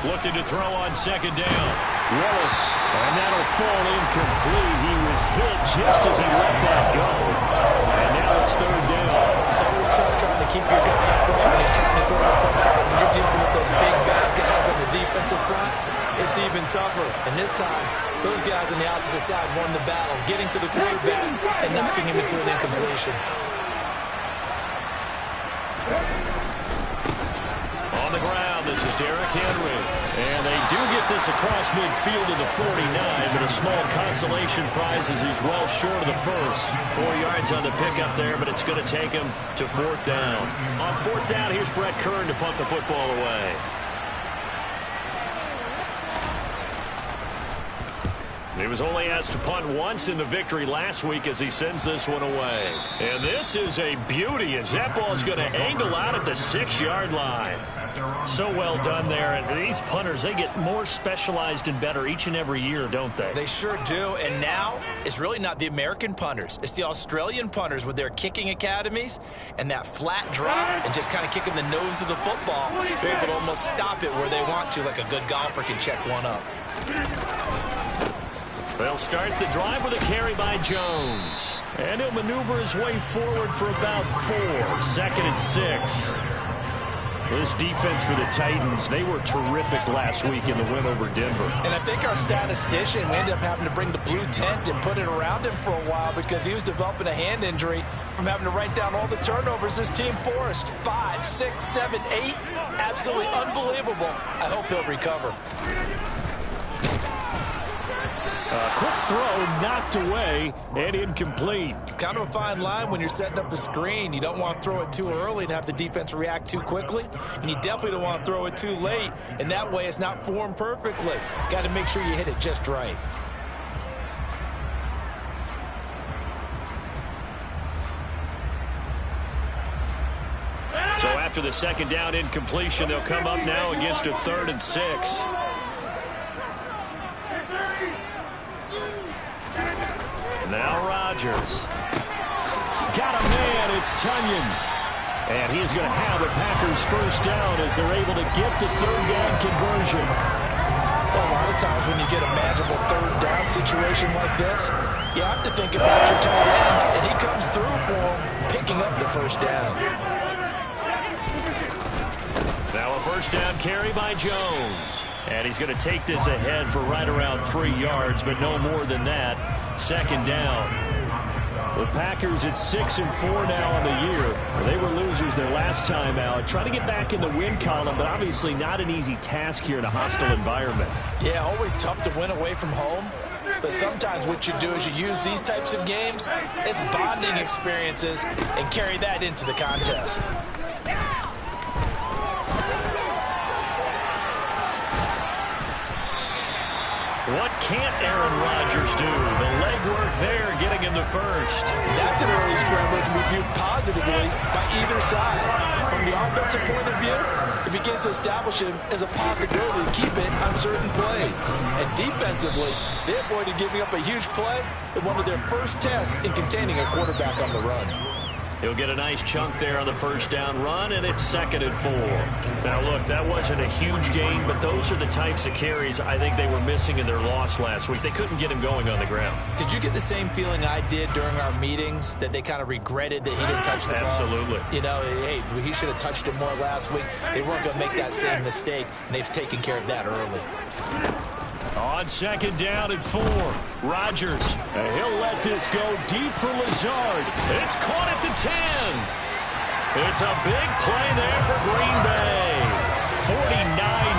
Looking to throw on second down. Willis, and that'll fall incomplete. He was hit just as he let that go. And now it's third down. It's always tough trying to keep your guy upright when he's trying to throw the football. When you're dealing with those big, bad guys on the defensive front, it's even tougher. And this time, those guys on the opposite side won the battle, getting to the quarterback and knocking him into an incompletion. On the ground, this is Derrick Henry. And they do get this across midfield to the 49, but a small consolation prize as he's well short of the first. 4 yards on the pickup there, but it's going to take him to fourth down. On fourth down, here's Brett Kern to punt the football away. He was only asked to punt once in the victory last week as he sends this one away. And this is a beauty as that ball's going to angle out at the 6-yard line. So well done there. And these punters, they get more specialized and better each and every year, don't they? They sure do. And now it's really not the American punters. It's the Australian punters with their kicking academies and that flat drop and just kind of kicking the nose of the football. They're able to almost stop it where they want to, like a good golfer can check one up. They'll start the drive with a carry by Jones. And he'll maneuver his way forward for about 4. 2nd and 6. This defense for the Titans, they were terrific last week in the win over Denver. And I think our statistician, we ended up having to bring the blue tent and put it around him for a while because he was developing a hand injury from having to write down all the turnovers this team forced. 5, 6, 7, 8. Absolutely unbelievable. I hope he'll recover. Quick throw, knocked away, and incomplete. Kind of a fine line when you're setting up a screen. You don't want to throw it too early and have the defense react too quickly. And you definitely don't want to throw it too late. And that way it's not formed perfectly. Got to make sure you hit it just right. So after the second down incompletion, they'll come up now against a 3rd and 6. Now Rodgers. Got a man, it's Tunyon. And he's going to have a Packers first down as they're able to get the 3rd down conversion. Well, a lot of times when you get a magical 3rd down situation like this, you have to think about your tight end, and he comes through for him, picking up the first down. Now a first down carry by Jones. And he's going to take this ahead for right around 3 yards, but no more than that. 2nd down. The Packers at 6-4 now on the year. They were losers their last time out. Trying to get back in the win column, but obviously not an easy task here in a hostile environment. Yeah, always tough to win away from home. But sometimes what you do is you use these types of games as bonding experiences and carry that into the contest. What can't Aaron Rodgers do? The legwork there, getting him the first. That's an early scramble that can be viewed positively by either side. From the offensive point of view, it begins to establish him as a possibility to keep it on certain plays. And defensively, they avoided giving up a huge play in one of their first tests in containing a quarterback on the run. He'll get a nice chunk there on the first down run, and it's 2nd and 4. Now, look, that wasn't a huge gain, but those are the types of carries I think they were missing in their loss last week. They couldn't get him going on the ground. Did you get the same feeling I did during our meetings, that they kind of regretted that he didn't touch the ball? Absolutely. You know, hey, he should have touched it more last week. They weren't going to make that same mistake, and they've taken care of that early. On 2nd down at 4, Rodgers. He'll let this go deep for Lazard. It's caught at the 10. It's a big play there for Green Bay. 49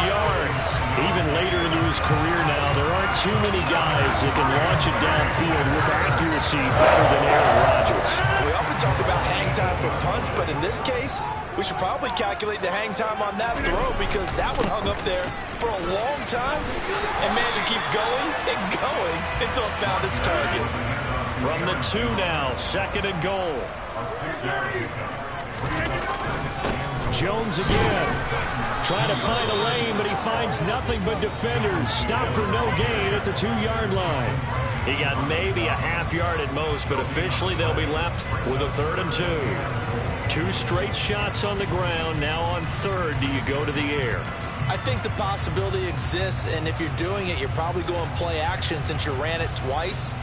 yards. Even later into his career now, there aren't too many guys that can launch it downfield with accuracy better than Aaron Rodgers. We often talk about hang time for punts, but in this case, we should probably calculate the hang time on that throw because that one hung up there for a long time and managed to keep going and going until it found its target. From the 2 now, 2nd and goal. Jones again. Trying to find a lane, but he finds nothing but defenders. Stop for no gain at the 2-yard line. He got maybe a half yard at most, but officially they'll be left with a 3rd and 2. 2 straight shots on the ground. Now on 3rd, do you go to the air? I think the possibility exists, and if you're doing it, you're probably going play action since you ran it twice.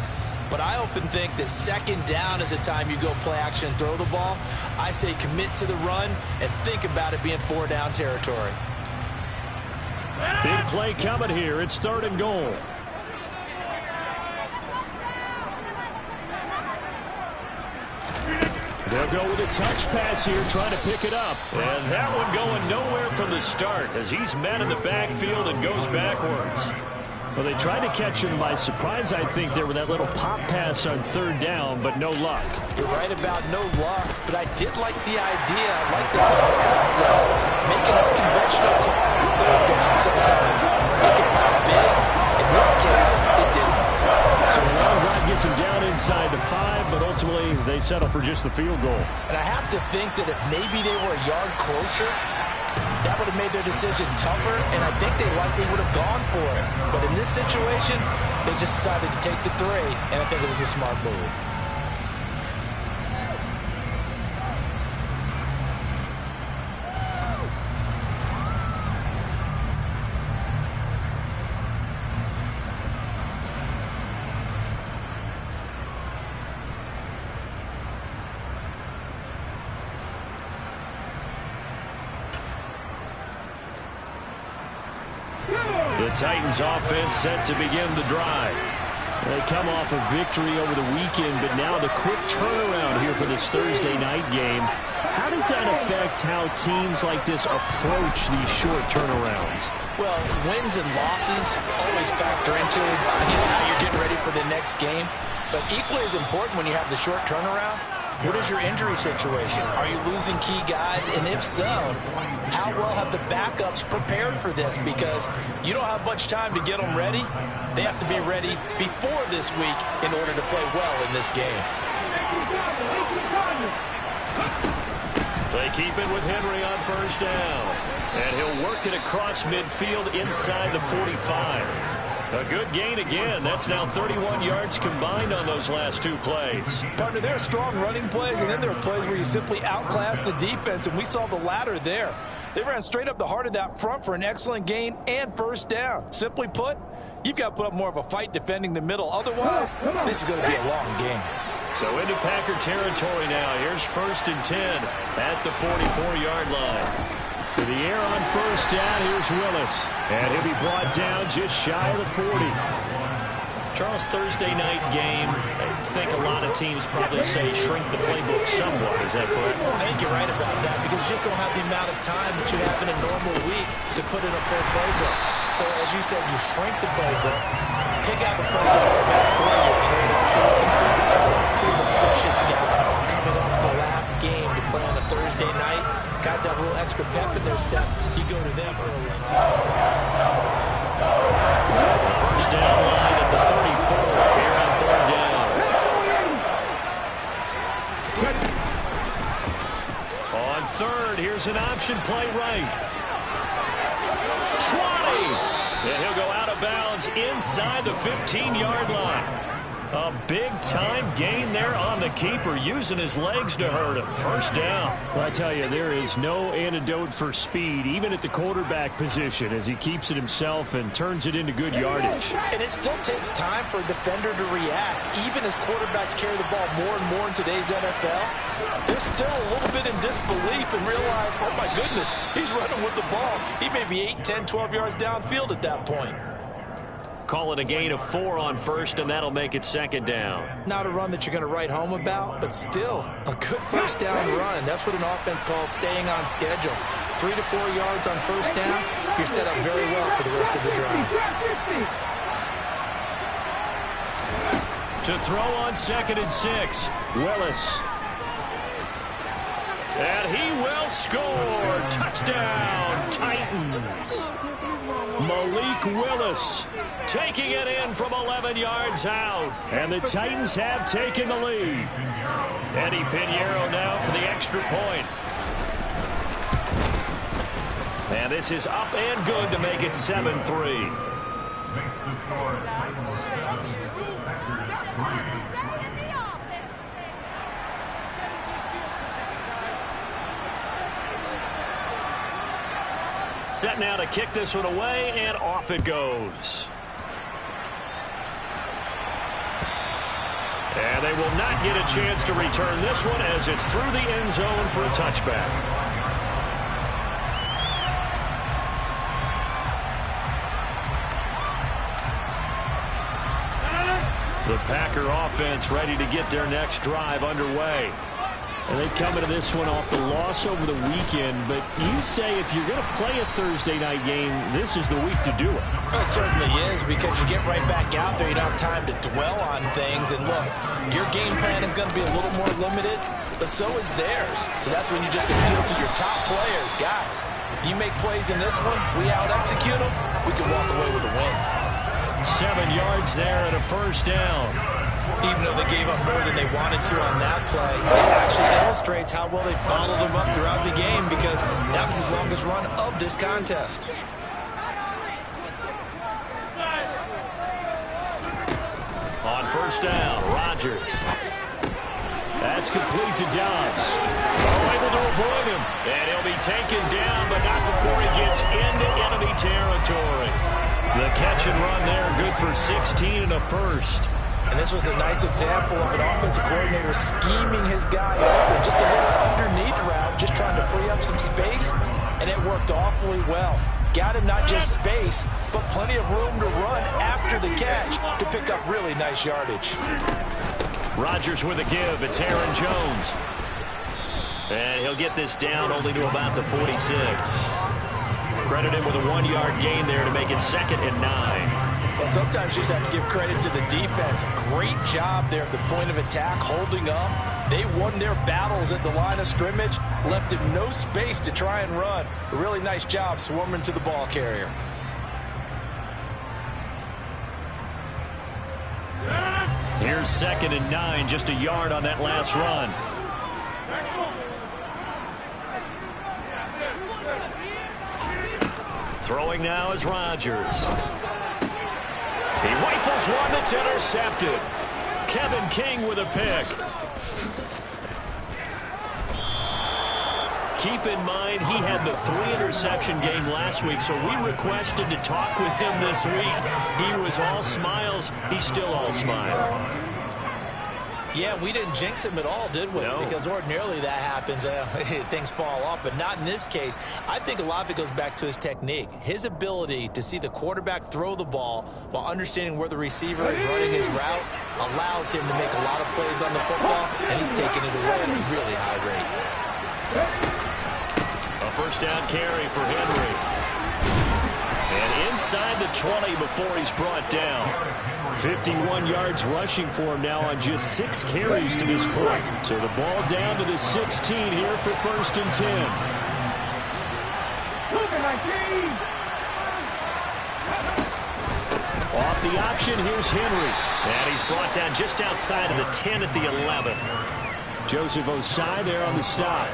But I often think that second down is the time you go play action and throw the ball. I say commit to the run and think about it being 4-down territory. Big play coming here. It's 3rd and goal. They'll go with a touch pass here, trying to pick it up. And that one going nowhere from the start as he's met in the backfield and goes backwards. Well, they tried to catch him by surprise, I think, there with that little pop pass on 3rd down, but no luck. You're right about no luck, but I did like the idea. I like the concept. Make an unconventional call on 3rd down sometimes. Make it pop big. In this case, it didn't. So the long drive gets him down inside the 5, but ultimately they settle for just the field goal. And I have to think that if maybe they were a yard closer, that would have made their decision tougher, and I think they likely would have gone for it. But in this situation, they just decided to take the 3, and I think it was a smart move. The Titans offense set to begin the drive. They come off a victory over the weekend, but now the quick turnaround here for this Thursday night game. How does that affect how teams like this approach these short turnarounds? Well, wins and losses always factor into how you're getting ready for the next game. But equally as important when you have the short turnaround, what is your injury situation? Are you losing key guys? And if so, how well have the backups prepared for this? Because you don't have much time to get them ready. They have to be ready before this week in order to play well in this game. They keep it with Henry on 1st down. And he'll work it across midfield inside the 45. A good gain again. That's now 31 yards combined on those last 2 plays. Partner, there are strong running plays, and then there are plays where you simply outclass the defense, and we saw the latter there. They ran straight up the heart of that front for an excellent gain and 1st down. Simply put, you've got to put up more of a fight defending the middle. Otherwise, this is going to be a long game. So into Packer territory now. Here's 1st and 10 at the 44-yard line. To the air on 1st down, here's Willis. And he'll be brought down just shy of the 40. Charles, Thursday night game, I think a lot of teams probably say shrink the playbook somewhat. Is that correct? I think you're right about that because you just don't have the amount of time that you have in a normal week to put in a full playbook. So as you said, you shrink the playbook, pick out the plays that are best for you, and then actually who are the freshest guys coming off the last game to play on a Thursday night. Guys have a little extra pep in their step. You go to them early and often. 1st down line at the 34 here on 3rd down. On 3rd, here's an option play right. 20! And he'll go out of bounds inside the 15-yard line. A big-time gain there on the keeper, using his legs to hurt him. 1st down. Well, I tell you, there is no antidote for speed, even at the quarterback position, as he keeps it himself and turns it into good yardage. And it still takes time for a defender to react. Even as quarterbacks carry the ball more and more in today's NFL, they're still a little bit in disbelief and realize, oh, my goodness, he's running with the ball. He may be 8, 10, 12 yards downfield at that point. Call it a gain of 4 on 1st, and that'll make it 2nd down. Not a run that you're going to write home about, but still a good 1st down run. That's what an offense calls staying on schedule. 3 to 4 yards on 1st down, you're set up very well for the rest of the drive. To throw on 2nd and 6, Willis. And he will score. Touchdown, Titans. Malik Willis taking it in from 11 yards out. And the Titans have taken the lead. Eddie Pinheiro now for the extra point. And this is up and good to make it 7-3. Makes the score 7-3. Packers 3. Set now to kick this one away, and off it goes. And they will not get a chance to return this one as it's through the end zone for a touchback. The Packer offense ready to get their next drive underway. And they come into this one off the loss over the weekend, but you say if you're going to play a Thursday night game, this is the week to do it. Well, it certainly is, because you get right back out there. You don't have time to dwell on things. And look, your game plan is going to be a little more limited, but so is theirs. So that's when you just appeal to your top players. Guys, you make plays in this one, we out-execute them, we can walk away with a win. 7 yards there and a first down. Even though they gave up more than they wanted to on that play, it actually illustrates how well they bottled them up throughout the game, because that was his longest run of this contest. On first down, Rodgers. That's complete to Dobbs. Able to avoid him. And he'll be taken down, but not before he gets into enemy territory. The catch and run there, good for 16 and a first. And this was a nice example of an offensive coordinator scheming his guy open, just a little underneath route, just trying to free up some space, and it worked awfully well. Got him not just space, but plenty of room to run after the catch to pick up really nice yardage. Rodgers with a give. It's Aaron Jones. And he'll get this down only to about the 46. Credit him with a 1-yard gain there to make it 2nd and 9. Well, sometimes you just have to give credit to the defense. Great job there at the point of attack, holding up. They won their battles at the line of scrimmage, left him no space to try and run. A really nice job swarming to the ball carrier. Here's 2nd and 9, just a yard on that last run. Throwing now is Rodgers. He rifles one that's intercepted. Kevin King with a pick. Keep in mind, he had the 3-interception game last week, so we requested to talk with him this week. He was all smiles. He's still all smiles. Yeah, we didn't jinx him at all, did we? No. Because ordinarily that happens. Things fall off, but not in this case. I think a lot of it goes back to his technique. His ability to see the quarterback throw the ball while understanding where the receiver is running his route allows him to make a lot of plays on the football, and he's taking it away at a really high rate. A first down carry for Henry. And inside the 20 before he's brought down. 51 yards rushing for him now on just 6 carries to this point. So the ball down to the 16 here for 1st and 10. Off the option, here's Henry. And he's brought down just outside of the 10 at the 11. Joseph Osai there on the stop.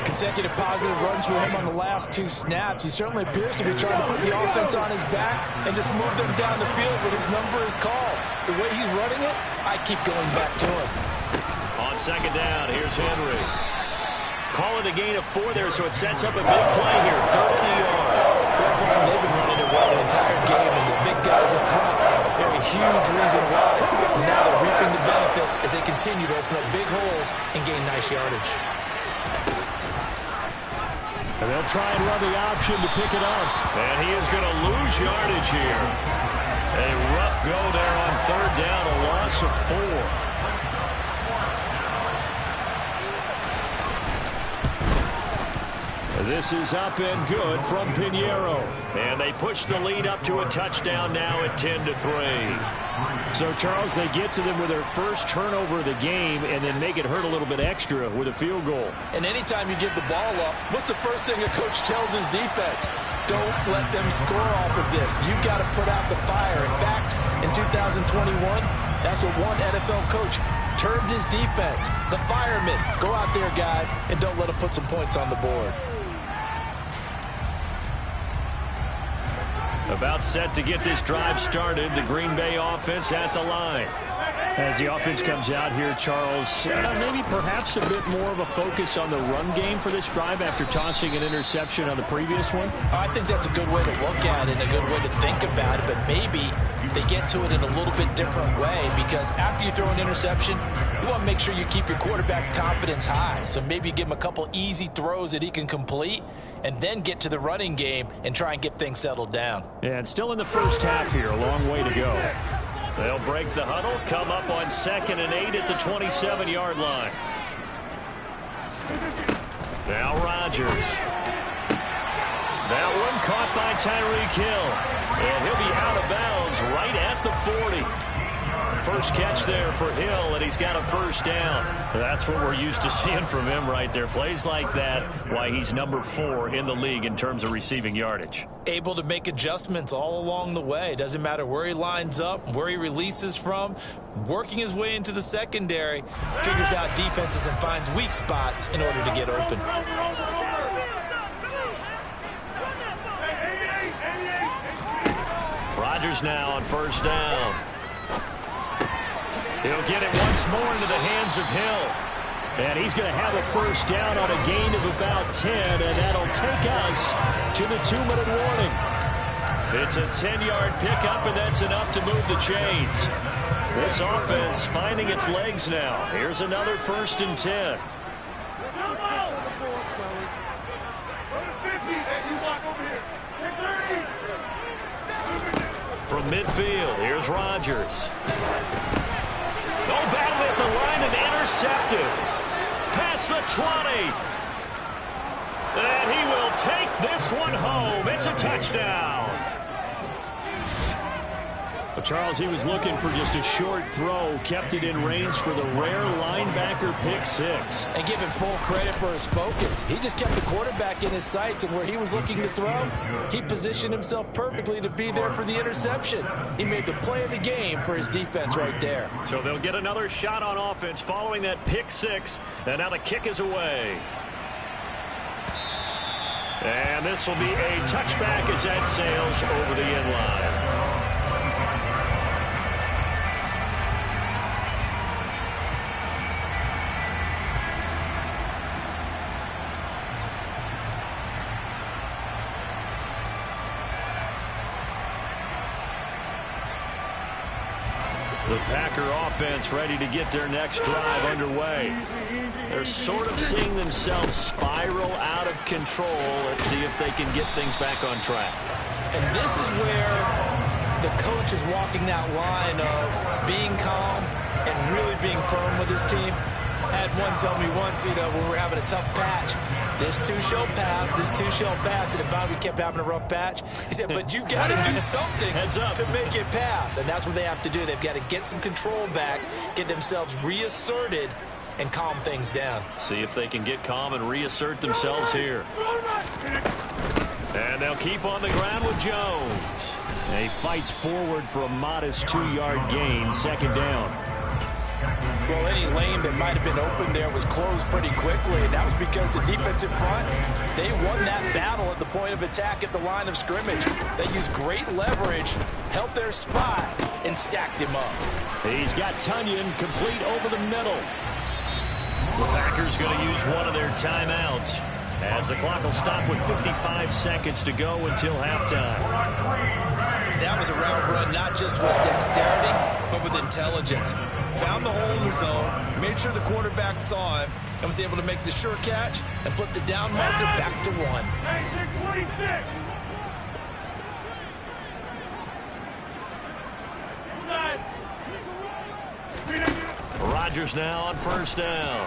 Consecutive positive runs for him on the last 2 snaps. He certainly appears to be trying to put the offense on his back and just move them down the field when his number is called. The way he's running it, I keep going back to him. On 2nd down, here's Henry. Call it a gain of 4 there, so it sets up a big play here. 30 yards. They've been running it well the entire game, and the big guys up front, very huge reason why. And now they're reaping the benefits as they continue to open up big holes and gain nice yardage. And they'll try and run the option to pick it up. And he is going to lose yardage here. A rough go there on 3rd down, a loss of 4. This is up and good from Pinheiro. And they push the lead up to a touchdown now at 10-3. So, Charles, they get to them with their first turnover of the game and then make it hurt a little bit extra with a field goal. And anytime you give the ball up, what's the first thing a coach tells his defense? Don't let them score off of this. You've got to put out the fire. In fact, in 2021, that's what one NFL coach termed his defense. The firemen. Go out there, guys, and don't let them put some points on the board. About set to get this drive started. The Green Bay offense at the line. As the offense comes out here, Charles, maybe perhaps a bit more of a focus on the run game for this drive after tossing an interception on the previous one? I think that's a good way to look at it and a good way to think about it, but maybe they get to it in a little bit different way, because after you throw an interception, you want to make sure you keep your quarterback's confidence high. So maybe give him a couple easy throws that he can complete and then get to the running game and try and get things settled down. Yeah, and still in the first half here, a long way to go. They'll break the huddle, come up on 2nd and 8 at the 27-yard line. Now Rodgers. That one caught by Tyreek Hill. And he'll be out of bounds right at the 40. First catch there for Hill, and he's got a first down. That's what we're used to seeing from him right there. Plays like that, why he's number 4 in the league in terms of receiving yardage. Able to make adjustments all along the way. Doesn't matter where he lines up, where he releases from. Working his way into the secondary, figures out defenses and finds weak spots in order to get open. Rodgers now on first down. He'll get it once more into the hands of Hill. And he's going to have a first down on a gain of about 10, and that'll take us to the 2-minute warning. It's a 10-yard pickup, and that's enough to move the chains. This offense finding its legs now. Here's another 1st and 10. From midfield, here's Rodgers. No battle at the line and intercepted. Past the 20. And he will take this one home. It's a touchdown. Well, Charles, he was looking for just a short throw, kept it in range for the rare linebacker pick 6. And give him full credit for his focus. He just kept the quarterback in his sights, and where he was looking to throw, he positioned himself perfectly to be there for the interception. He made the play of the game for his defense right there. So they'll get another shot on offense following that pick 6, and now the kick is away. And this will be a touchback as that sails over the end line. The Packer offense ready to get their next drive underway. They're sort of seeing themselves spiral out of control. Let's see if they can get things back on track. And this is where the coach is walking that line of being calm and really being firm with his team. I had one tell me once, when we're having a tough patch, this too shall pass, this too shall pass. And if we kept having a rough patch, he said, but you've got to do something to make it pass. And that's what they have to do. They've got to get some control back, get themselves reasserted, and calm things down. See if they can get calm and reassert themselves here. And they'll keep on the ground with Jones. And he fights forward for a modest 2-yard gain, 2nd down. Well, any lane that might have been open there was closed pretty quickly, and that was because the defensive front, they won that battle at the point of attack at the line of scrimmage. They used great leverage, held their spot, and stacked him up. He's got Tunyon complete over the middle. The Packers going to use one of their timeouts as the clock will stop with 55 seconds to go until halftime. That was a route run not just with dexterity, but with intelligence. Found the hole in the zone, made sure the quarterback saw him, and was able to make the sure catch and flip the down marker back to 1. Rodgers now on first down.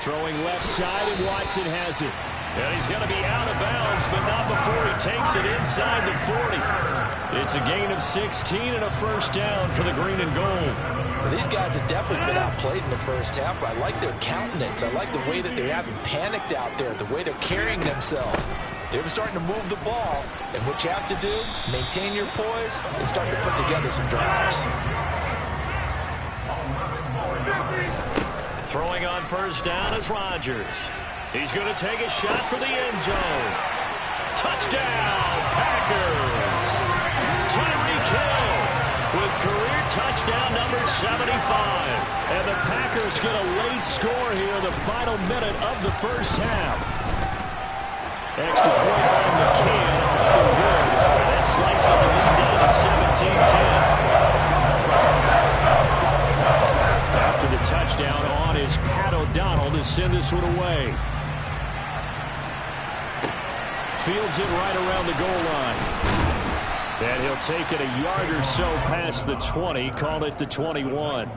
Throwing left side, and Watson has it. And he's going to be out of bounds, but not before he takes it inside the 40. It's a gain of 16 and a first down for the green and gold. Well, these guys have definitely been outplayed in the first half, but I like their countenance. I like the way that they haven't panicked out there, the way they're carrying themselves. They're starting to move the ball, and what you have to do, maintain your poise and start to put together some drives. Throwing on first down is Rodgers. He's going to take a shot for the end zone. Touchdown, Packers! Tyreek Hill with career touchdown. touchdown number 75. And the Packers get a late score here, the final minute of the first half. Extra point by McCann, nothing good. That slices the lead down to 17-10. After the touchdown on is Pat O'Donnell to send this one away. Fields it right around the goal line. And he'll take it a yard or so past the 20, call it the 21.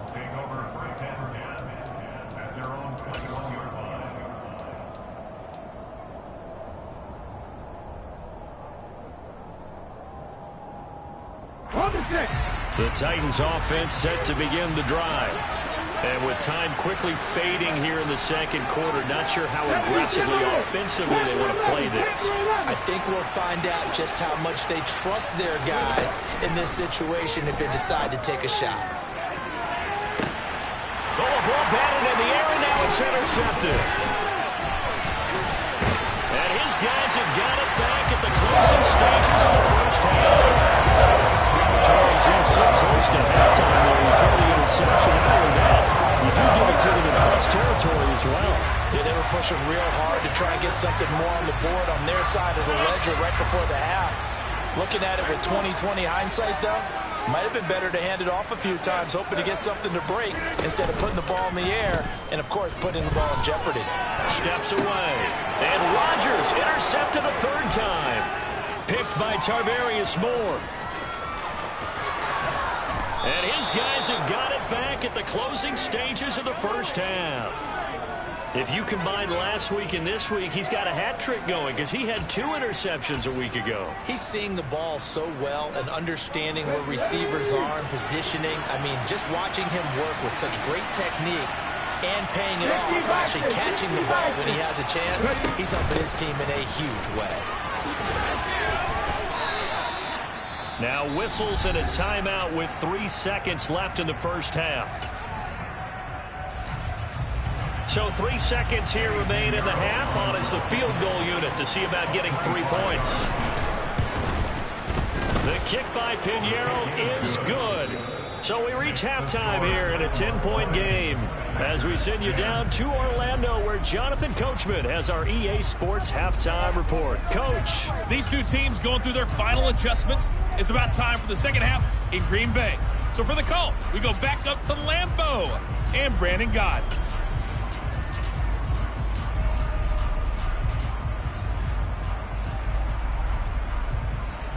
The Titans offense set to begin the drive. And with time quickly fading here in the second quarter, not sure how aggressively, offensively they want to play this. I think we'll find out just how much they trust their guys in this situation if they decide to take a shot. Oh, a ball batted in the air, and now it's intercepted. And his guys have got it back at the closing stages of the first half. Charles, you're so close to halftime there. You throw the interception. Other than that, you do give it to them in cross territory as well. Yeah, they were pushing real hard to try and get something more on the board on their side of the ledger right before the half. Looking at it with 20/20 hindsight, though, might have been better to hand it off a few times, hoping to get something to break instead of putting the ball in the air and, of course, putting the ball in jeopardy. Steps away. And Rodgers intercepted a third time. Picked by Tarvarius Moore. And his guys have got it back at the closing stages of the first half. If you combine last week and this week, he's got a hat trick going because he had 2 interceptions a week ago. He's seeing the ball so well and understanding where receivers are and positioning. I mean, just watching him work with such great technique and paying it off by actually catching the ball when he has a chance, he's helping his team in a huge way. Now whistles and a timeout with 3 seconds left in the first half. So 3 seconds here remain in the half. On is the field goal unit to see about getting 3 points. The kick by Pinheiro is good. So we reach halftime here in a 10-point game as we send you down to Orlando where Jonathan Coachman has our EA Sports halftime report. Coach. These two teams going through their final adjustments. It's about time for the second half in Green Bay. So for the call, we go back up to Lambeau and Brandon Gott.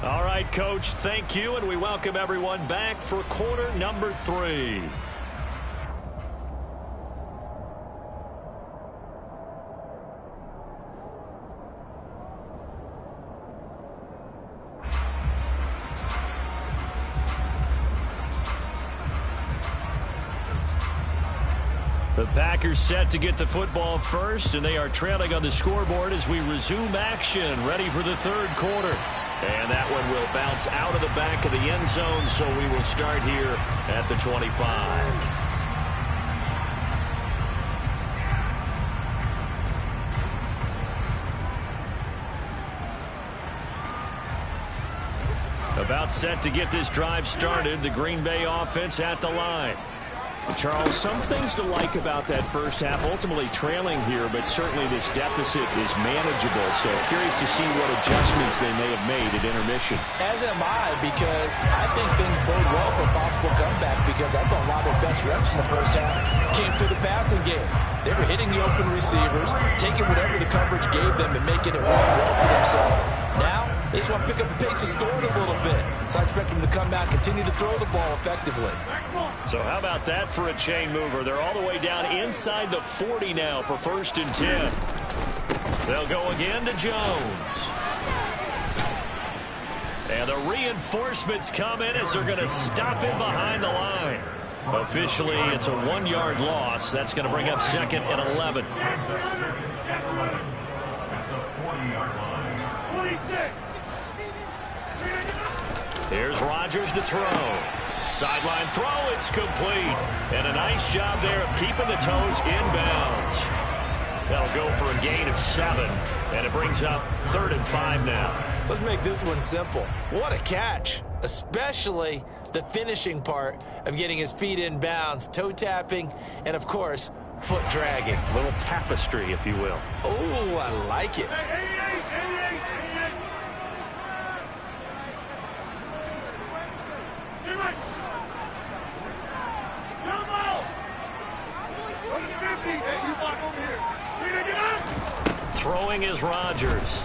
All right, Coach, thank you, and we welcome everyone back for quarter number 3. The Packers set to get the football first, and they are trailing on the scoreboard as we resume action, ready for the third quarter. And that one will bounce out of the back of the end zone, so we will start here at the 25. About set to get this drive started, the Green Bay offense at the line. Charles, some things to like about that first half. Ultimately trailing here, but certainly this deficit is manageable. So curious to see what adjustments they may have made at intermission. As am I, because I think things bode well for a possible comeback, because I thought a lot of their best reps in the first half came through the passing game. They were hitting the open receivers, taking whatever the coverage gave them and making it work well for themselves. Now, they just want to pick up the pace of scoring a little bit. So I expect them to come out, continue to throw the ball effectively. So how about that for a chain mover? They're all the way down inside the 40 now for 1st and 10. They'll go again to Jones. And the reinforcements come in as they're going to stop him behind the line. Officially, it's a 1-yard loss. That's going to bring up 2nd and 11. Here's Rodgers to throw. Sideline throw, it's complete. And a nice job there of keeping the toes inbounds. That'll go for a gain of 7. And it brings up 3rd and 5 now. Let's make this one simple. What a catch, especially the finishing part of getting his feet in bounds, toe tapping, and of course, foot dragging. A little tapestry, if you will. Oh, I like it. Throwing is Rodgers.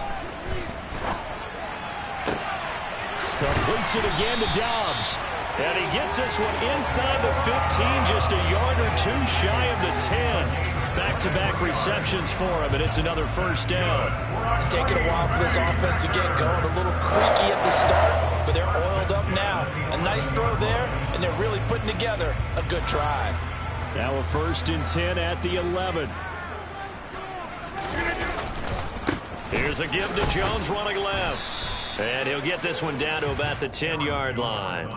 Completes it again to Dobbs. And he gets this one inside the 15, just a yard or two shy of the 10. Back-to-back receptions for him, and it's another first down. It's taking a while for this offense to get going. A little creaky at the start, but they're oiled up now. A nice throw there, and they're really putting together a good drive. Now a 1st and 10 at the 11. Here's a give to Jones running left. And he'll get this one down to about the 10-yard line.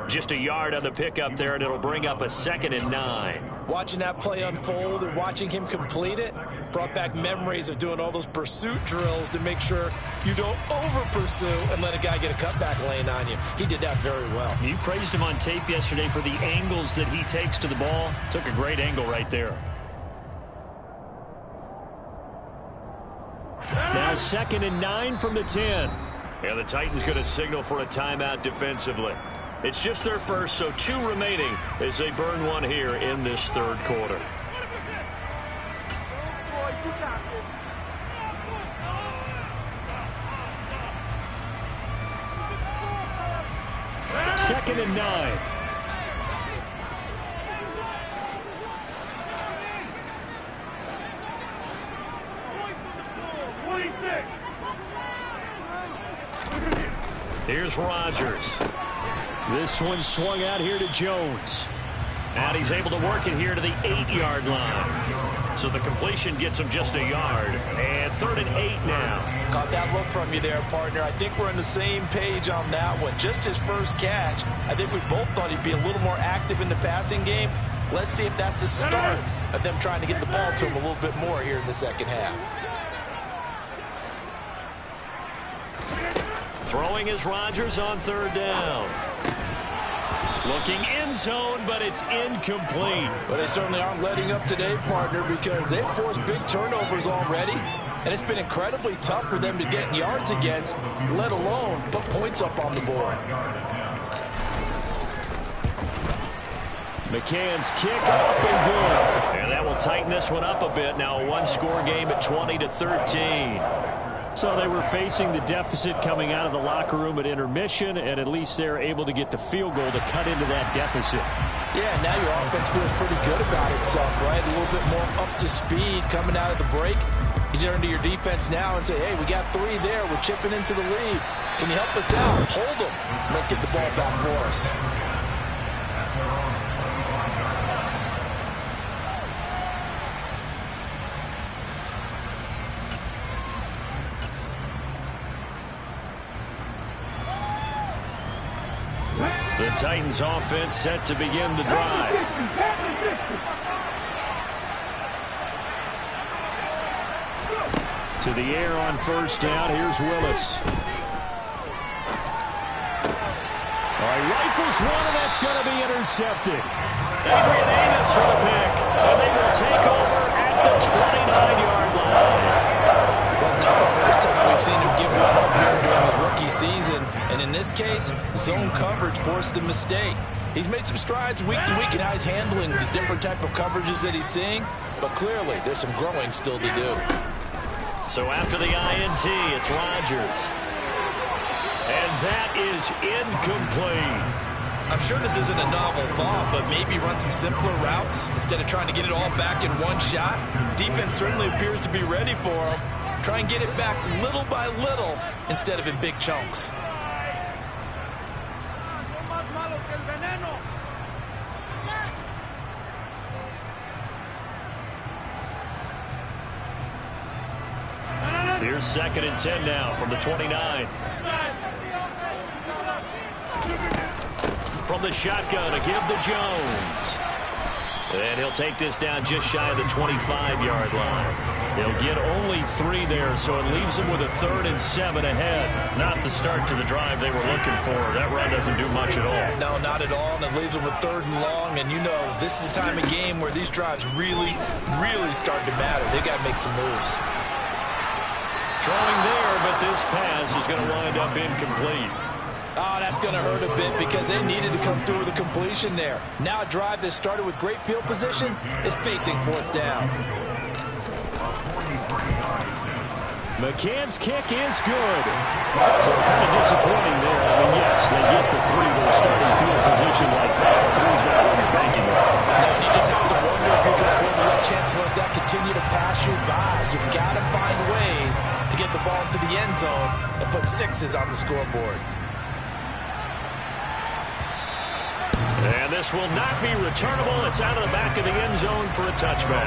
Just a yard on the pickup there, and it'll bring up a 2nd and 9. Watching that play unfold and watching him complete it brought back memories of doing all those pursuit drills to make sure you don't over-pursue and let a guy get a cutback lane on you. He did that very well. You praised him on tape yesterday for the angles that he takes to the ball. Took a great angle right there. Now 2nd and 9 from the 10. And the Titans going to signal for a timeout defensively. It's just their first, so 2 remaining as they burn one here in this 3rd quarter. Second and 9. Here's Rodgers. This one swung out here to Jones. And he's able to work it here to the 8-yard line. So the completion gets him just a yard. And 3rd and 8 now. Caught that look from you there, partner. I think we're on the same page on that one. Just his first catch. I think we both thought he'd be a little more active in the passing game. Let's see if that's the start of them trying to get the ball to him a little bit more here in the second half. Throwing is Rodgers on 3rd down. Looking end zone, but it's incomplete. But they certainly aren't letting up today, partner, because they've forced big turnovers already. And it's been incredibly tough for them to get yards against, let alone put points up on the board. McCann's kick up and good. And that will tighten this one up a bit. Now a 1-score game at 20-13. So they were facing the deficit coming out of the locker room at intermission, and at least they're able to get the field goal to cut into that deficit. Yeah, now your offense feels pretty good about itself, right? A little bit more up to speed coming out of the break. You turn to your defense now and say, hey, we got 3 there. We're chipping into the lead. Can you help us out? Hold them. Let's get the ball back for us. The Titans offense set to begin the drive. To the air on 1st down. Here's Willis. All right, rifles one, and that's going to be intercepted. Adrian Amos for the pick, and they will take over at the 29-yard line. Was not the first time we've seen him give one up here during his rookie season. And in this case, zone coverage forced the mistake. He's made some strides week to week in how he's handling the different type of coverages that he's seeing. But clearly, there's some growing still to do. So after the INT, it's Rodgers. And that is incomplete. I'm sure this isn't a novel thought, but maybe run some simpler routes instead of trying to get it all back in one shot. Defense certainly appears to be ready for him. Try and get it back little by little instead of in big chunks. Here's 2nd and 10 now from the 29. From the shotgun, a give to Jones. And he'll take this down just shy of the 25-yard line. He'll get only 3 there, so it leaves him with a 3rd and 7 ahead. Not the start to the drive they were looking for. That run doesn't do much at all. No, not at all, and it leaves them with 3rd and long. And you know, this is the time of game where these drives really start to matter. They got to make some moves. Throwing there, but this pass is going to wind up incomplete. Oh, that's going to hurt a bit because they needed to come through with a completion there. Now a drive that started with great field position is facing 4th down. McCann's kick is good. So kind of disappointing there. I mean, yes, they get the 3 with a starting field position like that. 3's not what you're banking on. No, and you just have to wonder if you can afford to let chances like that continue to pass you by. You've got to find ways to get the ball into the end zone and put 6s on the scoreboard. And this will not be returnable. It's out of the back of the end zone for a touchback.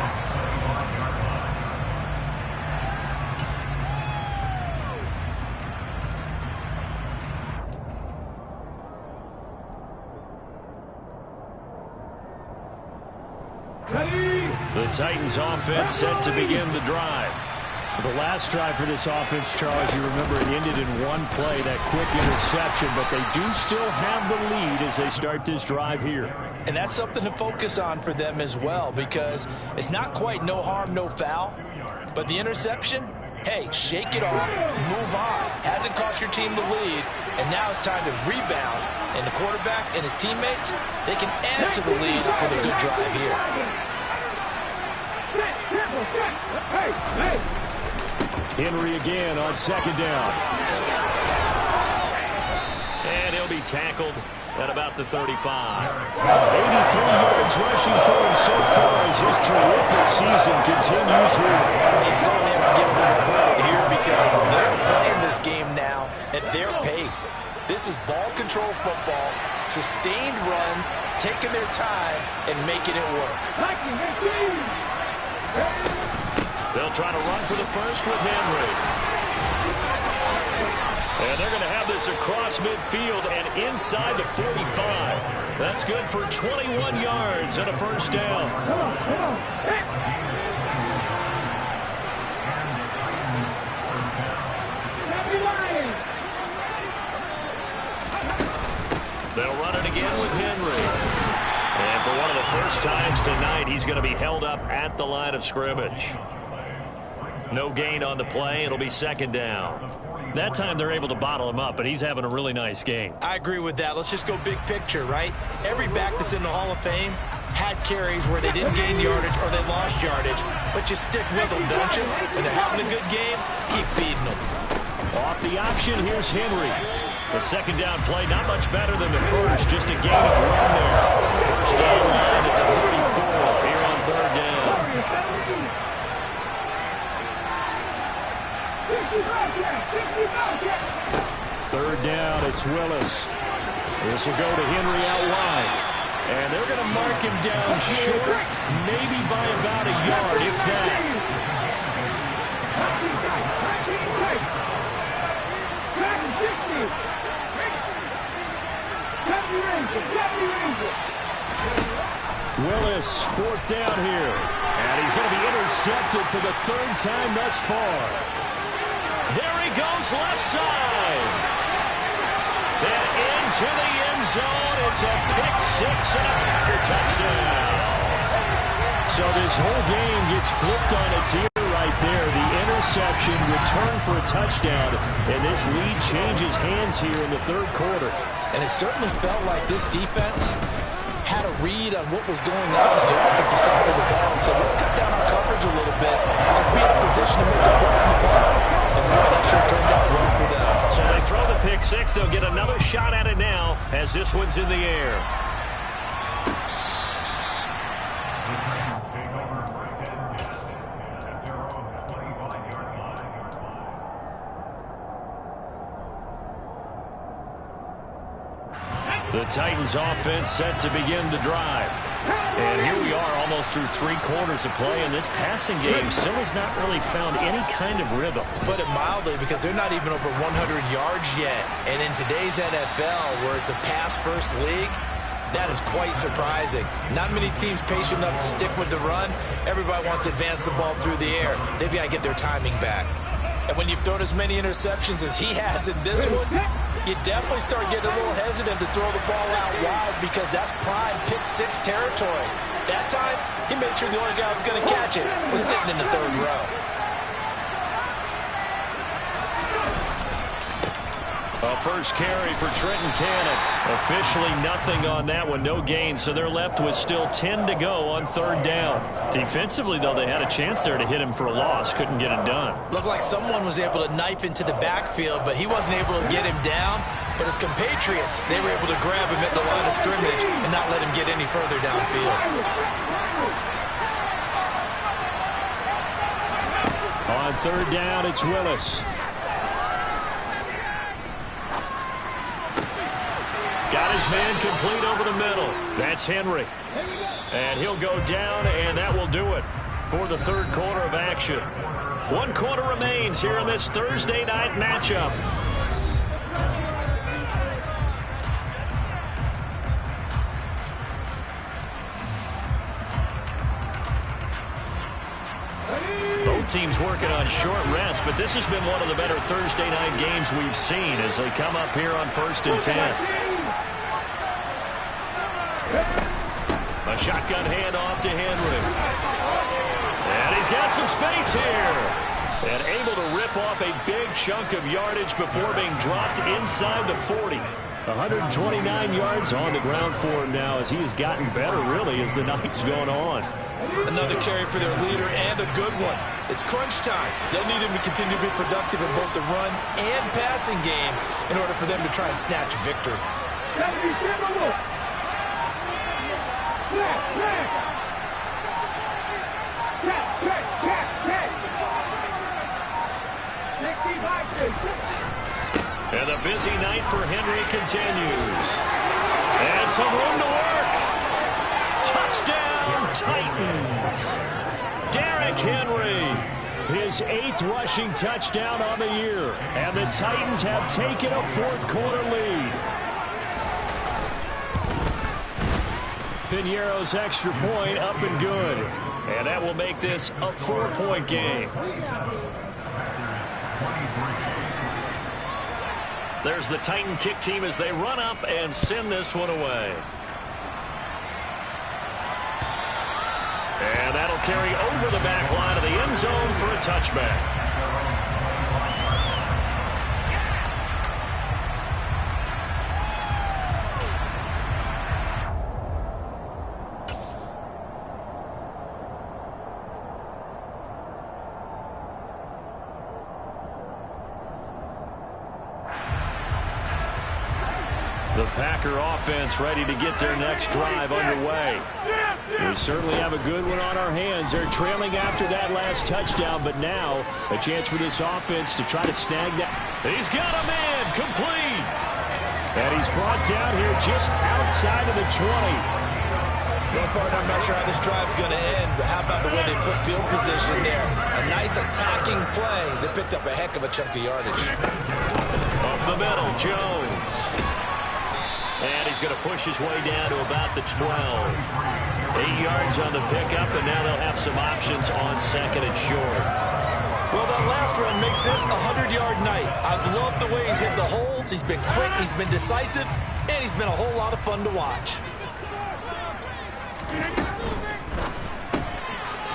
The Titans offense set to begin the drive. The last drive for this offense, Charles, you remember it ended in one play, that quick interception, but they do still have the lead as they start this drive here. And that's something to focus on for them as well, because it's not quite no harm, no foul, but the interception, hey, shake it off, move on. Hasn't cost your team the lead, and now it's time to rebound, and the quarterback and his teammates, they can add to the lead with a good drive here. Henry again on 2nd down. And he'll be tackled at about the 35. 83 yards rushing for him so far as his terrific season continues here. You certainly have to give them credit here because they're playing this game now at their pace. This is ball control football, sustained runs, taking their time, and making it work. They'll try to run for the first with Henry. And they're going to have this across midfield and inside the 45. That's good for 21 yards and a first down. They'll run it again with Henry. And for one of the first times tonight, he's going to be held up at the line of scrimmage. No gain on the play. It'll be 2nd down. That time they're able to bottle him up, but he's having a really nice game. I agree with that. Let's just go big picture, right? Every back that's in the Hall of Fame had carries where they didn't gain yardage or they lost yardage, but you stick with them, don't you? When they're having a good game, keep feeding them. Off the option, here's Henry. The 2nd down play, not much better than the first, just a gain of 1 there. First down line at the 34 here on 3rd down. Third down, it's Willis. This will go to Henry out wide. And they're going to mark him down short, maybe by about a yard, if that. Willis, 4th down here. And he's going to be intercepted for the 3rd time thus far. There he goes, left side. And into the end zone. It's a pick 6 and a Packer touchdown. So this whole game gets flipped on its ear right there. The interception, return for a touchdown, and this lead changes hands here in the 3rd quarter. And it certainly felt like this defense had a read on what was going on the offensive side of the ball and said, let's cut down our coverage a little bit. Let's be in a position to make a play on the ball. And boy, that sure turned out well for them. So they throw the pick 6. They'll get another shot at it now as this one's in the air. The Titans offense set to begin the drive. And here we are almost through 3 quarters of play, and this passing game still has not really found any kind of rhythm. Put it mildly, because they're not even over 100 yards yet. And in today's NFL, where it's a pass-first league, That is quite surprising. Not many teams patient enough to stick with the run. Everybody wants to advance the ball through the air. They've got to get their timing back. And when you've thrown as many interceptions as he has in this one, you definitely start getting a little hesitant to throw the ball out wide because that's prime pick six territory. That time, he made sure the only guy who was going to catch it was sitting in the third row. A first carry for Trenton Cannon. Officially nothing on that one, no gain, so they're left with still 10 to go on third down. Defensively, though, they had a chance there to hit him for a loss. Couldn't get it done. Looked like someone was able to knife into the backfield, but he wasn't able to get him down. But his compatriots, they were able to grab him at the line of scrimmage and not let him get any further downfield. On third down, it's Willis. Got his man complete over the middle. That's Henry. And he'll go down, and that will do it for the third quarter of action. 1 quarter remains here in this Thursday night matchup. Both teams working on short rest, but this has been one of the better Thursday night games we've seen as they come up here on 1st and 10. A shotgun handoff to Henry. And he's got some space here. And able to rip off a big chunk of yardage before being dropped inside the 40. 129 yards on the ground for him now as he has gotten better, really, as the night's gone on. Another carry for their leader and a good one. It's crunch time. They'll need him to continue to be productive in both the run and passing game in order for them to try and snatch victory. And the busy night for Henry continues. And some room to work. Touchdown, Titans. Derrick Henry, his 8th rushing touchdown on the year. And the Titans have taken a fourth quarter lead. Piñeiro's extra point up and good. And that will make this a 4-point game. There's the Titan kick team as they run up and send this one away. And that'll carry over the back line of the end zone for a touchback. The Packer offense ready to get their next drive underway. We certainly have a good one on our hands. They're trailing after that last touchdown, but now a chance for this offense to try to snag that. He's got a man complete. And he's brought down here just outside of the 20. Well, partner, I'm not sure how this drive's going to end, but how about the way they flip field position there? A nice attacking play that picked up a heck of a chunk of yardage. Up the middle, Jones. And he's going to push his way down to about the 12. 8 yards on the pickup, and now they'll have some options on second and short. Well, that last run makes this a 100-yard night. I've loved the way he's hit the holes. He's been quick, he's been decisive, and he's been a whole lot of fun to watch.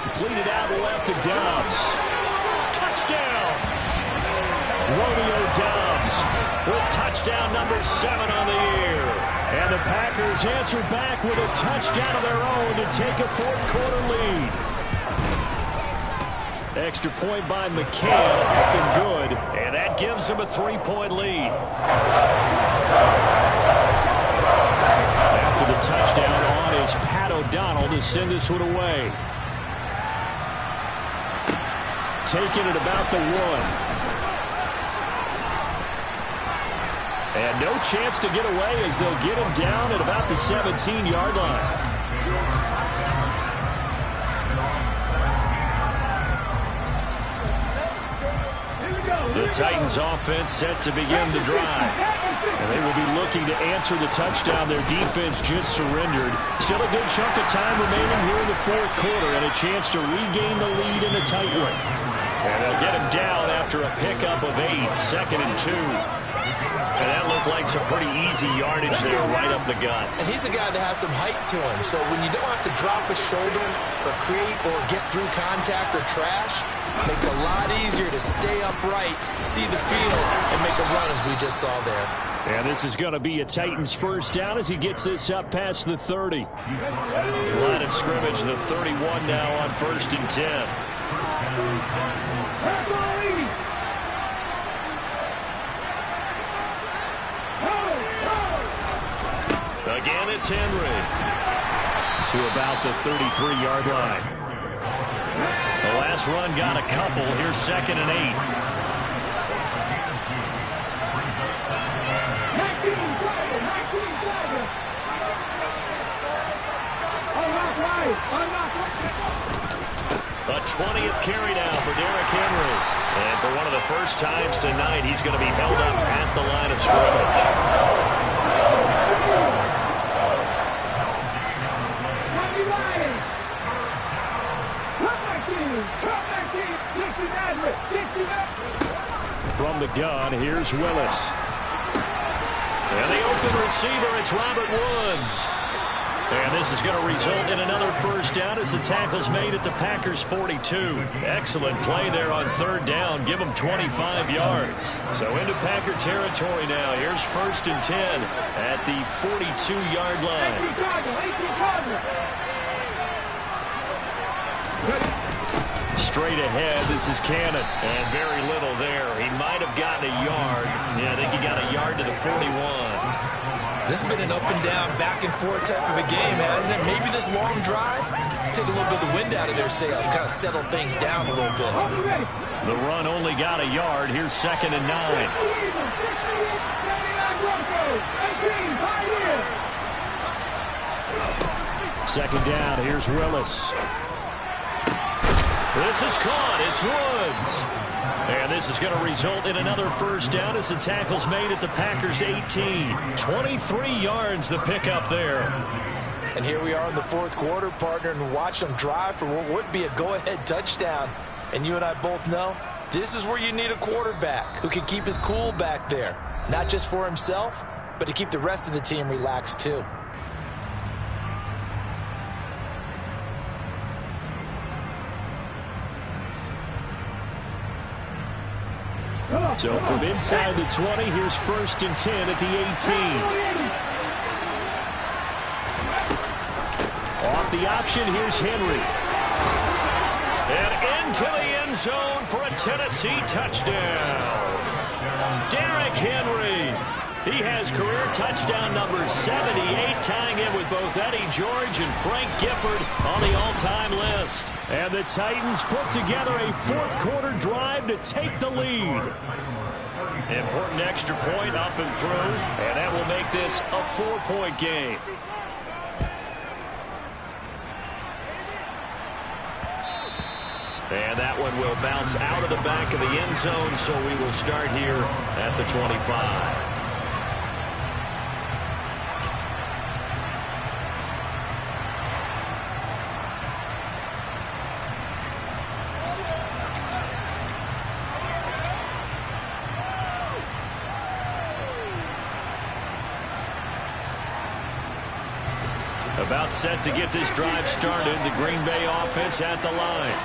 Completed out left to Dobbs. Touchdown! Romeo Dobbs with touchdown number 7 on the year. And the Packers answer back with a touchdown of their own to take a fourth quarter lead. Extra point by McCann, up and good. And that gives them a 3-point lead. After the touchdown on is Pat O'Donnell to send this one away. Taking it about the 1. And no chance to get away as they'll get him down at about the 17-yard line. The The Titans offense set to begin the drive. And they will be looking to answer the touchdown their defense just surrendered. Still a good chunk of time remaining here in the fourth quarter and a chance to regain the lead in a tight one. And they'll get him down after a pickup of 8, 2nd and 2. And that looked like some pretty easy yardage there right up the gut. And he's a guy that has some height to him. So when you don't have to drop a shoulder or create or get through contact or trash, it makes it a lot easier to stay upright, see the field, and make a run as we just saw there. And this is going to be a Titans first down as he gets this up past the 30. Line of scrimmage, the 31 now on 1st and 10. Again, it's Henry to about the 33-yard line. The last run got a couple. Here's 2nd and 8. A 20th carry now for Derrick Henry. And for one of the first times tonight, he's going to be held up at the line of scrimmage. From the gun, here's Willis. And the open receiver, it's Robert Woods. And this is going to result in another first down as the tackle's made at the Packers' 42. Excellent play there on 3rd down. Give them 25 yards. So into Packer territory now. Here's 1st and 10 at the 42-yard line. Straight ahead, this is Cannon. And very little there. He might have gotten a yard. Yeah, I think he got a yard to the 41. This has been an up-and-down, back-and-forth type of a game, hasn't it? Maybe this long drive, take a little bit of the wind out of their sails, kind of settle things down a little bit. The run only got a yard. Here's 2nd and 9. Second down, here's Willis. This is caught. It's Woods. And this is going to result in another first down as the tackle's made at the Packers' 18. 23 yards the pickup there. And here we are in the fourth quarter, partner, and watch them drive for what would be a go-ahead touchdown. And you and I both know this is where you need a quarterback who can keep his cool back there. Not just for himself, but to keep the rest of the team relaxed too. So from inside the 20, here's 1st and 10 at the 18. Off the option, here's Henry. And into the end zone for a Tennessee touchdown. Derrick Henry. He has career touchdown number 78, tying in with both Eddie George and Frank Gifford on the all-time list. And the Titans put together a fourth-quarter drive to take the lead. Important extra point up and through, and that will make this a 4-point game. And that one will bounce out of the back of the end zone, so we will start here at the 25. About set to get this drive started. The Green Bay offense at the line.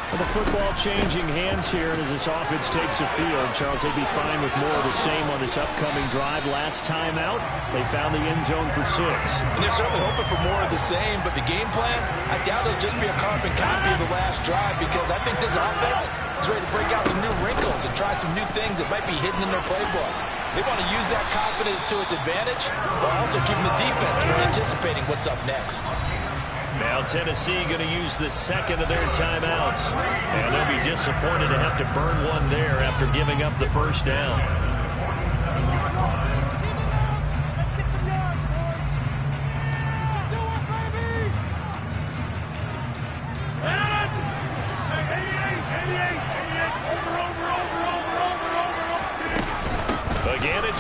Well, the football changing hands here, and as this offense takes the field, Charles, they'd be fine with more of the same on this upcoming drive. Last time out, they found the end zone for 6. And they're certainly hoping for more of the same, but the game plan, I doubt it'll just be a carbon copy of the last drive, because I think this offense is ready to break out some new wrinkles and try some new things that might be hidden in their playbook. They want to use that confidence to its advantage, while also keeping the defense from anticipating what's up next. Now Tennessee going to use the second of their timeouts. And they'll be disappointed to have to burn one there after giving up the first down.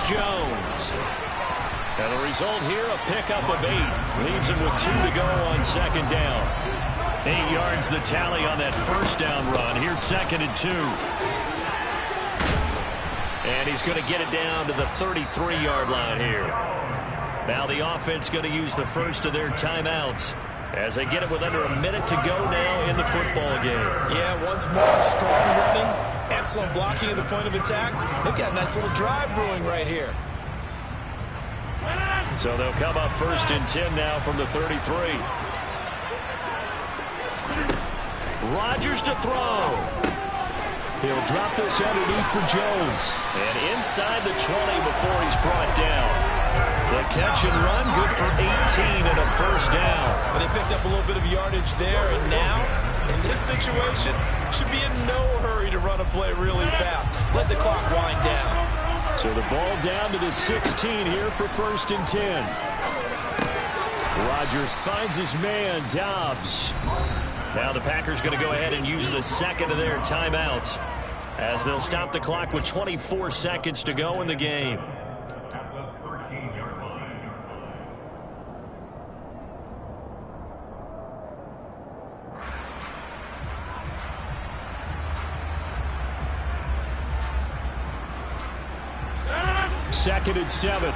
Jones. And the result here, a pickup of 8. Leaves him with 2 to go on second down. 8 yards the tally on that first down run. Here's 2nd and 2. And he's going to get it down to the 33-yard line here. Now the offense going to use the first of their timeouts as they get it with under a minute to go now in the football game. Yeah, once more, strong running, excellent blocking at the point of attack. They've got a nice little drive brewing right here. So they'll come up 1st and 10 now from the 33. Rodgers to throw. He'll drop this underneath for Jones. And inside the 20 before he's brought down. The catch and run, good for 18 and a first down. But they picked up a little bit of yardage there, and now, in this situation, should be in no hurry to run a play really fast. Let the clock wind down. So the ball down to the 16 here for 1st and 10. Rodgers finds his man, Dobbs. Now the Packers going to go ahead and use the second of their timeouts as they'll stop the clock with 24 seconds to go in the game. At the 13-yard line. Second and 7.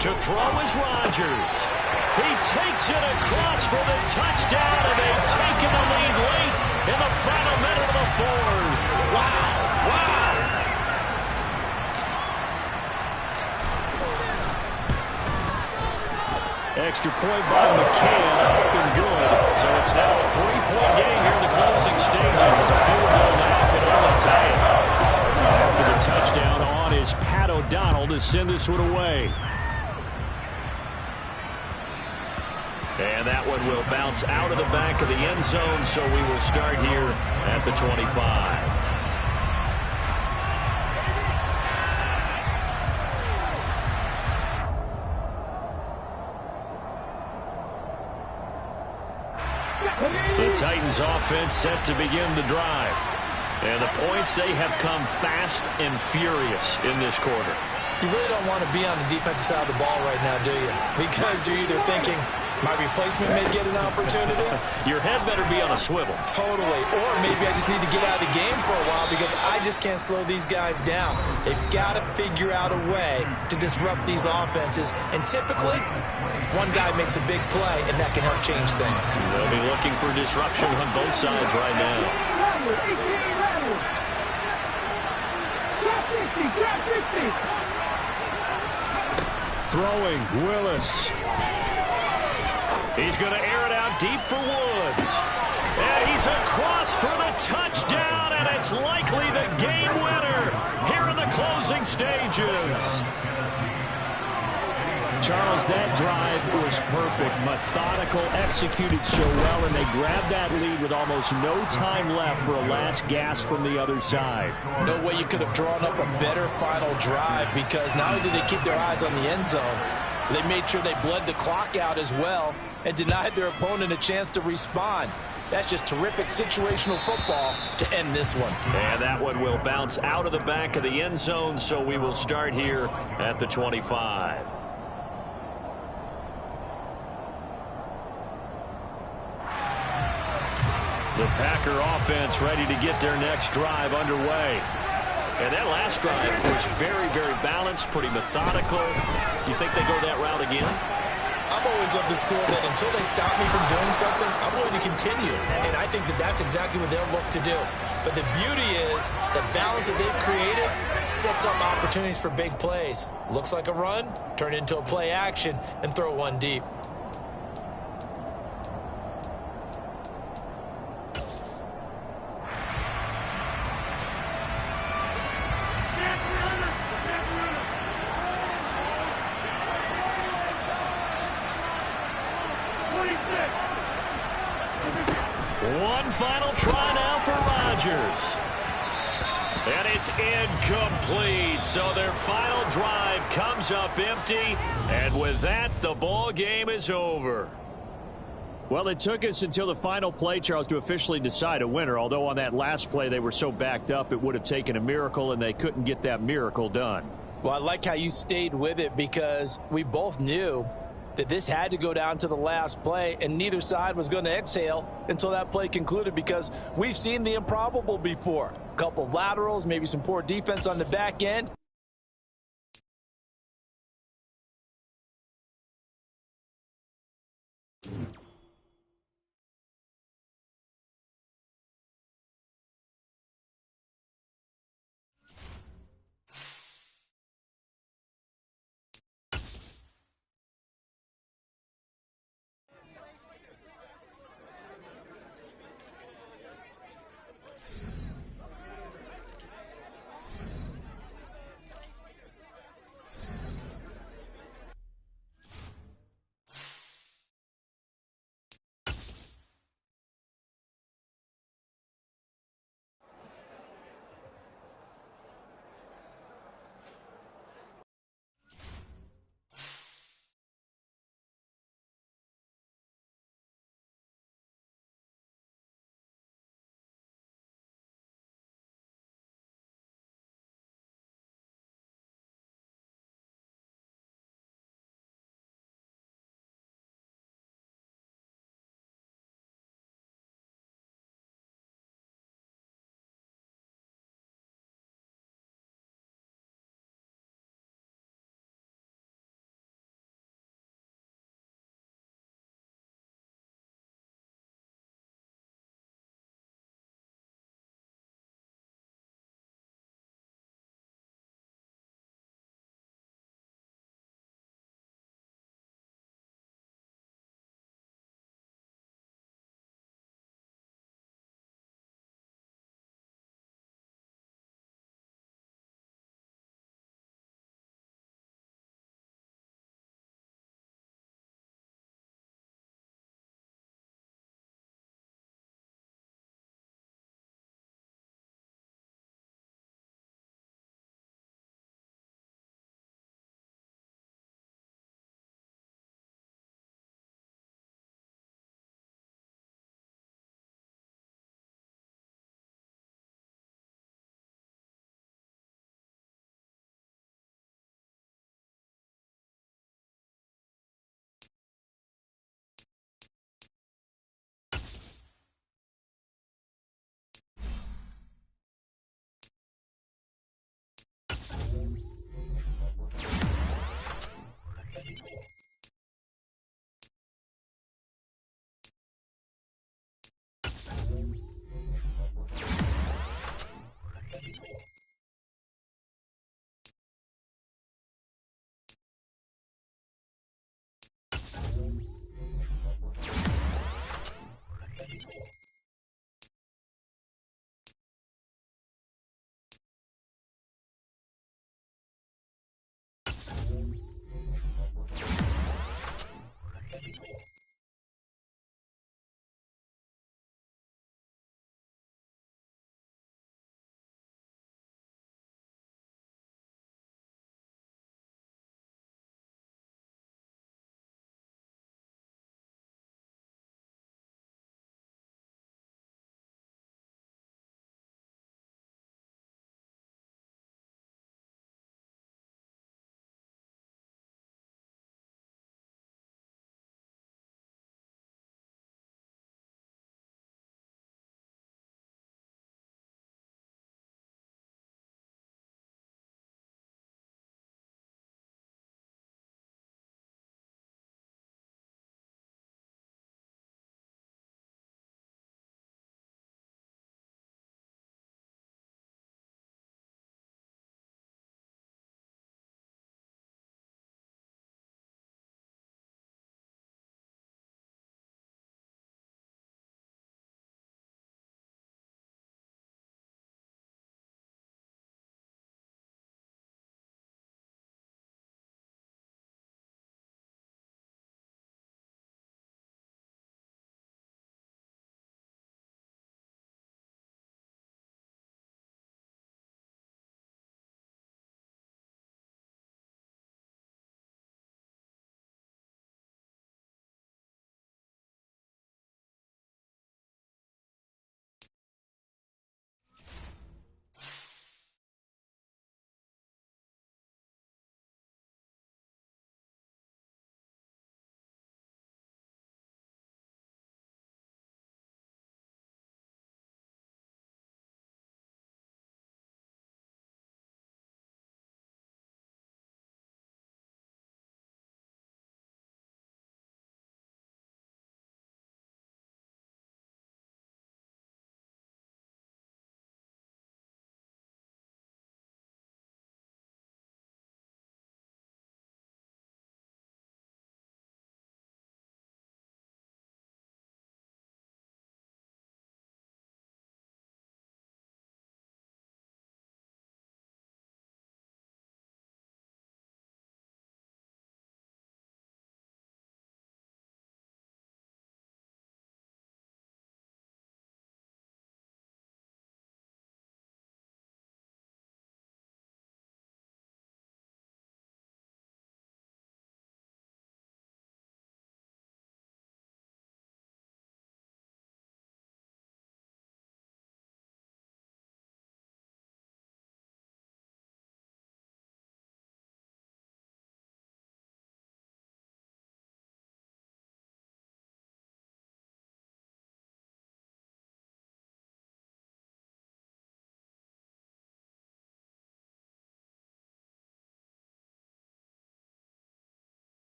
To throw is Rodgers. He takes it across for the touchdown, and they've taken the lead late in the final minute of the fourth. Wow! Wow! Extra point by McCann, up and good. So it's now a 3-point game here in the closing stages as a field goal now can only tie it. After the touchdown on is Pat O'Donnell to send this one away. And that one will bounce out of the back of the end zone, so we will start here at the 25. The Titans offense set to begin the drive. And the points, they have come fast and furious in this quarter. You really don't want to be on the defensive side of the ball right now, do you? Because you're either thinking, my replacement may get an opportunity. Your head better be on a swivel. Totally. Or maybe I just need to get out of the game for a while because I just can't slow these guys down. They've got to figure out a way to disrupt these offenses. And typically, one guy makes a big play, and that can help change things. They'll be looking for disruption on both sides right now. Throwing, Willis. He's going to air it out deep for Woods. And he's across for the touchdown, and it's likely the game winner here in the closing stages. Charles, that drive was perfect. Methodical, executed so well, and they grabbed that lead with almost no time left for a last gasp from the other side. No way you could have drawn up a better final drive because not only did they keep their eyes on the end zone, they made sure they bled the clock out as well and denied their opponent a chance to respond. That's just terrific situational football to end this one. And that one will bounce out of the back of the end zone, so we will start here at the 25. The Packer offense ready to get their next drive underway. And that last drive was very, very balanced, pretty methodical. Do you think they go that route again? I'm always of the school that until they stop me from doing something, I'm going to continue. And I think that that's exactly what they'll look to do. But the beauty is the balance that they've created sets up opportunities for big plays. Looks like a run, turn into a play action, and throw one deep. One final try now for Rodgers. And it's incomplete. So their final drive comes up empty. And with that, the ball game is over. Well, it took us until the final play, Charles, to officially decide a winner. Although on that last play they were so backed up, it would have taken a miracle, and they couldn't get that miracle done. Well, I like how you stayed with it, because we both knew that this had to go down to the last play, and neither side was going to exhale until that play concluded, because we've seen the improbable before. A couple of laterals, maybe some poor defense on the back end.